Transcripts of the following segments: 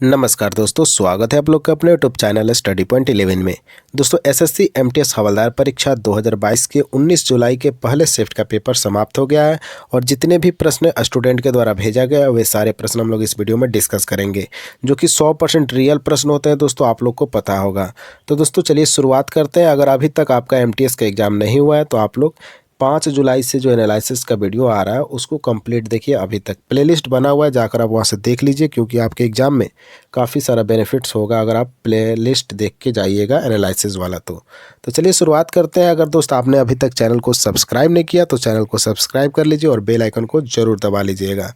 नमस्कार दोस्तों, स्वागत है आप लोग का अपने यूट्यूब चैनल स्टडी पॉइंट 11 में। दोस्तों एसएससी एमटीएस हवलदार परीक्षा 2022 के 19 जुलाई के पहले शिफ्ट का पेपर समाप्त हो गया है और जितने भी प्रश्न स्टूडेंट के द्वारा भेजा गया है वे सारे प्रश्न हम लोग इस वीडियो में डिस्कस करेंगे, जो कि 100% रियल प्रश्न होते हैं दोस्तों, आप लोग को पता होगा। तो दोस्तों चलिए शुरुआत करते हैं। अगर अभी तक आपका एमटीएस का एग्ज़ाम नहीं हुआ है तो आप लोग 5 जुलाई से जो एनालिसिस का वीडियो आ रहा है उसको कंप्लीट देखिए। अभी तक प्लेलिस्ट बना हुआ है, जाकर आप वहाँ से देख लीजिए, क्योंकि आपके एग्ज़ाम में काफ़ी सारा बेनिफिट्स होगा अगर आप प्लेलिस्ट देख के जाइएगा एनालिसिस वाला। तो चलिए शुरुआत करते हैं। अगर दोस्त आपने अभी तक चैनल को सब्सक्राइब नहीं किया तो चैनल को सब्सक्राइब कर लीजिए और बेल आइकन को ज़रूर दबा लीजिएगा।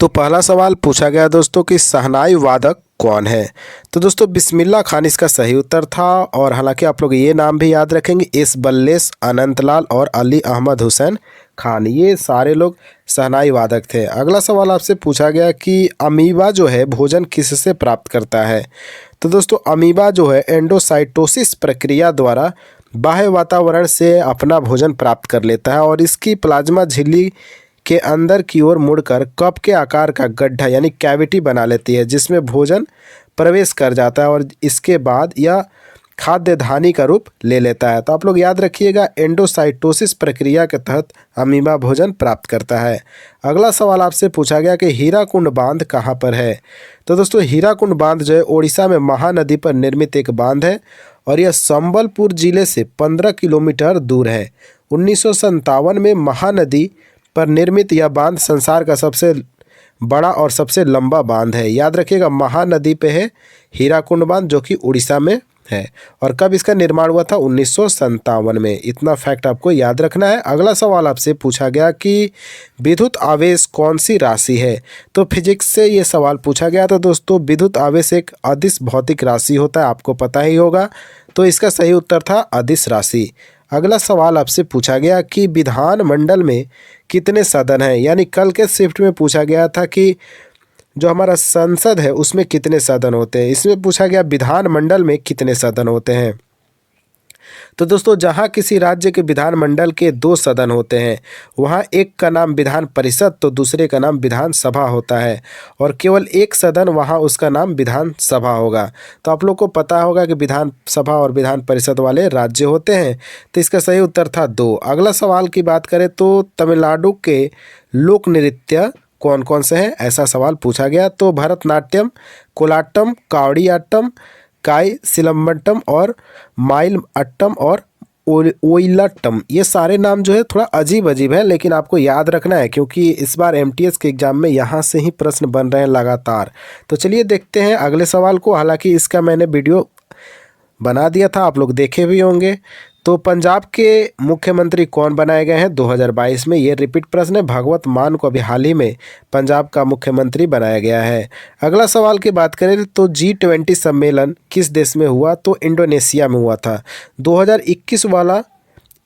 तो पहला सवाल पूछा गया दोस्तों कि शहनाई वादक कौन है। तो दोस्तों बिस्मिल्लाह खान इसका सही उत्तर था, और हालांकि आप लोग ये नाम भी याद रखेंगे, एस बल्लेस, अनंतलाल और अली अहमद हुसैन खान, ये सारे लोग शहनाई वादक थे। अगला सवाल आपसे पूछा गया कि अमीबा जो है भोजन किससे प्राप्त करता है। तो दोस्तों अमीबा जो है एंडोसाइटोसिस प्रक्रिया द्वारा बाह्य वातावरण से अपना भोजन प्राप्त कर लेता है और इसकी प्लाज्मा झिल्ली के अंदर की ओर मुड़कर कप के आकार का गड्ढा यानी कैविटी बना लेती है, जिसमें भोजन प्रवेश कर जाता है और इसके बाद यह खाद्य धानी का रूप ले लेता है। तो आप लोग याद रखिएगा, एंडोसाइटोसिस प्रक्रिया के तहत अमीबा भोजन प्राप्त करता है। अगला सवाल आपसे पूछा गया कि हीराकुंड बांध कहाँ पर है। तो दोस्तों हीराकुंड बांध जो है ओडिशा में महानदी पर निर्मित एक बांध है और यह संबलपुर जिले से 15 किलोमीटर दूर है। 1957 में महानदी पर निर्मित यह बांध संसार का सबसे बड़ा और सबसे लंबा बांध है। याद रखिएगा, महानदी पे है हीराकुंड बांध, जो कि उड़ीसा में है। और कब इसका निर्माण हुआ था? 1957 में। इतना फैक्ट आपको याद रखना है। अगला सवाल आपसे पूछा गया कि विद्युत आवेश कौन सी राशि है। तो फिजिक्स से ये सवाल पूछा गया था दोस्तों। विद्युत आवेश एक अदिश भौतिक राशि होता है, आपको पता ही होगा। तो इसका सही उत्तर था अदिश राशि। अगला सवाल आपसे पूछा गया कि विधानमंडल में कितने सदन हैं। यानी कल के शिफ्ट में पूछा गया था कि जो हमारा संसद है उसमें कितने सदन होते हैं। इसमें पूछा गया विधानमंडल में कितने सदन होते हैं। तो दोस्तों जहाँ किसी राज्य के विधानमंडल के 2 सदन होते हैं, वहाँ एक का नाम विधान परिषद तो दूसरे का नाम विधानसभा होता है, और केवल एक सदन वहाँ उसका नाम विधानसभा होगा। तो आप लोग को पता होगा कि विधानसभा और विधान परिषद वाले राज्य होते हैं। तो इसका सही उत्तर था 2। अगला सवाल की बात करें तो तमिलनाडु के लोक नृत्य कौन कौन से हैं, ऐसा सवाल पूछा गया। तो भरतनाट्यम, कोलाटम, कावड़ियाट्टम, काई सिलम्बट्टम और माइल अट्टम और ओइलाट्टम, ये सारे नाम जो है थोड़ा अजीब अजीब है, लेकिन आपको याद रखना है क्योंकि इस बार एमटीएस के एग्ज़ाम में यहाँ से ही प्रश्न बन रहे हैं लगातार। तो चलिए देखते हैं अगले सवाल को। हालांकि इसका मैंने वीडियो बना दिया था, आप लोग देखे भी होंगे। तो पंजाब के मुख्यमंत्री कौन बनाए गए हैं 2022 में, ये रिपीट प्रश्न है। भगवत मान को अभी हाल ही में पंजाब का मुख्यमंत्री बनाया गया है। अगला सवाल की बात करें तो G20 सम्मेलन किस देश में हुआ। तो इंडोनेशिया में हुआ था। 2021 वाला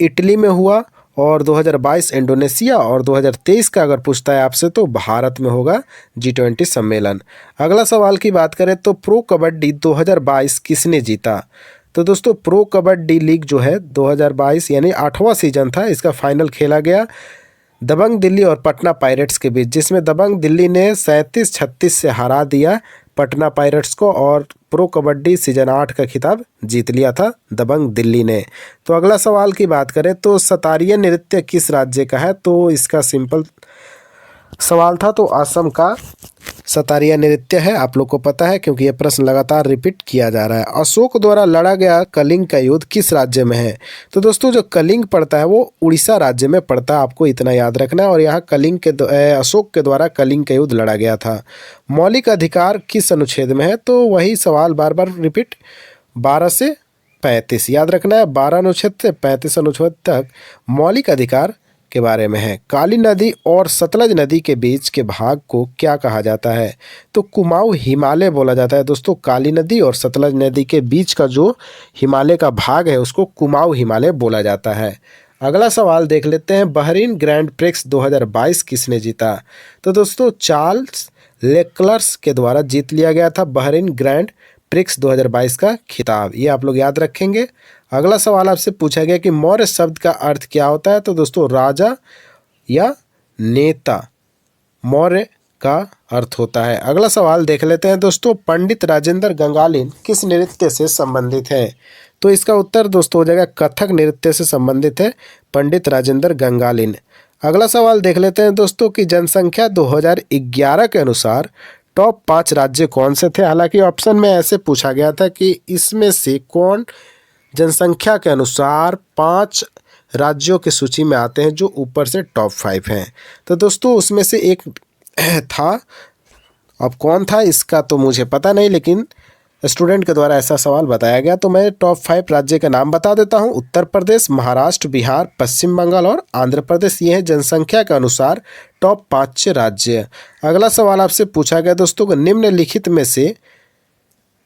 इटली में हुआ और 2022 इंडोनेशिया, और 2023 का अगर पूछता है आपसे तो भारत में होगा G20 सम्मेलन। अगला सवाल की बात करें तो प्रो कबड्डी 2022 किसने जीता। तो दोस्तों प्रो कबड्डी लीग जो है 2022 यानी 8वां सीजन था, इसका फाइनल खेला गया दबंग दिल्ली और पटना पायरेट्स के बीच, जिसमें दबंग दिल्ली ने 37-36 से हरा दिया पटना पायरेट्स को, और प्रो कबड्डी सीजन 8 का खिताब जीत लिया था दबंग दिल्ली ने। तो अगला सवाल की बात करें तो सतारिया नृत्य किस राज्य का है। तो इसका सिंपल सवाल था, तो असम का सतारिया नृत्य है, आप लोग को पता है क्योंकि यह प्रश्न लगातार रिपीट किया जा रहा है। अशोक द्वारा लड़ा गया कलिंग का युद्ध किस राज्य में है। तो दोस्तों जो कलिंग पड़ता है वो उड़ीसा राज्य में पड़ता है, आपको इतना याद रखना है। और यहाँ अशोक के द्वारा कलिंग का युद्ध लड़ा गया था। मौलिक अधिकार किस अनुच्छेद में है। तो वही सवाल बार बार रिपीट, 12 से 35 याद रखना है। 12 अनुच्छेद से 35 अनुच्छेद तक मौलिक अधिकार के बारे में है। काली नदी और सतलज नदी के बीच के भाग को क्या कहा जाता है। तो कुमाऊं हिमालय बोला जाता है दोस्तों। काली नदी और सतलज नदी के बीच का जो हिमालय का भाग है उसको कुमाऊं हिमालय बोला जाता है। अगला सवाल देख लेते हैं, बहरीन ग्रैंड प्रिक्स 2022 किसने जीता। तो दोस्तों चार्ल्स लेक्लर्स के द्वारा जीत लिया गया था बहरीन ग्रैंड प्रिक्स 2022 का खिताब, ये आप लोग याद रखेंगे। अगला सवाल आपसे पूछा गया कि मौर्य शब्द का अर्थ क्या होता है। तो दोस्तों राजा या नेता, मौर्य का अर्थ होता है। अगला सवाल देख लेते हैं दोस्तों, पंडित राजेंद्र गंगालीन किस नृत्य से संबंधित है? तो इसका उत्तर दोस्तों हो जाएगा कथक नृत्य से संबंधित है पंडित राजेंद्र गंगालीन। अगला सवाल देख लेते हैं दोस्तों कि जनसंख्या 2011 के अनुसार टॉप 5 राज्य कौन से थे? हालांकि ऑप्शन में ऐसे पूछा गया था कि इसमें से कौन जनसंख्या के अनुसार 5 राज्यों की सूची में आते हैं जो ऊपर से टॉप 5 हैं। तो दोस्तों उसमें से एक था, अब कौन था इसका तो मुझे पता नहीं, लेकिन स्टूडेंट के द्वारा ऐसा सवाल बताया गया। तो मैं टॉप 5 राज्य के नाम बता देता हूं। उत्तर प्रदेश, महाराष्ट्र, बिहार, पश्चिम बंगाल और आंध्र प्रदेश, ये हैं जनसंख्या के अनुसार टॉप 5 राज्य। अगला सवाल आपसे पूछा गया दोस्तों कि निम्नलिखित में से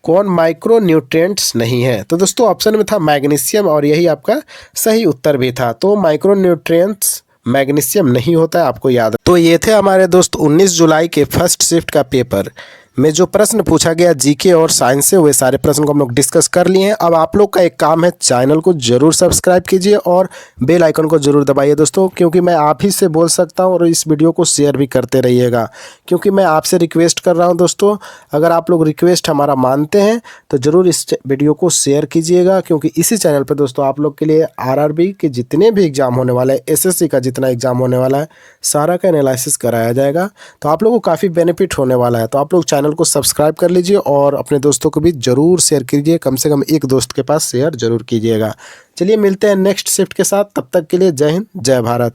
कौन माइक्रो न्यूट्रिएंट्स नहीं है? तो दोस्तों ऑप्शन में था मैग्नीशियम और यही आपका सही उत्तर भी था। तो माइक्रो न्यूट्रिएंट्स मैग्नीशियम नहीं होता है, आपको याद है। तो ये थे हमारे दोस्त 19 जुलाई के फर्स्ट शिफ्ट का पेपर में जो प्रश्न पूछा गया जीके और साइंस से, वे सारे प्रश्न को हम लोग डिस्कस कर लिए हैं। अब आप लोग का एक काम है, चैनल को जरूर सब्सक्राइब कीजिए और बेल आइकन को जरूर दबाइए दोस्तों, क्योंकि मैं आप ही से बोल सकता हूं, और इस वीडियो को शेयर भी करते रहिएगा, क्योंकि मैं आपसे रिक्वेस्ट कर रहा हूं दोस्तों। अगर आप लोग रिक्वेस्ट हमारा मानते हैं तो ज़रूर इस वीडियो को शेयर कीजिएगा, क्योंकि इसी चैनल पर दोस्तों आप लोग के लिए आरआरबी के जितने भी एग्ज़ाम होने वाले हैं, एसएससी का जितना एग्ज़ाम होने वाला है, सारा का एनालिसिस कराया जाएगा। तो आप लोगों को काफ़ी बेनिफिट होने वाला है। तो आप लोग चैनल को सब्सक्राइब कर लीजिए और अपने दोस्तों को भी जरूर शेयर कीजिए, कम से कम एक दोस्त के पास शेयर जरूर कीजिएगा। चलिए मिलते हैं नेक्स्ट शिफ्ट के साथ, तब तक के लिए जय हिंद, जय भारत।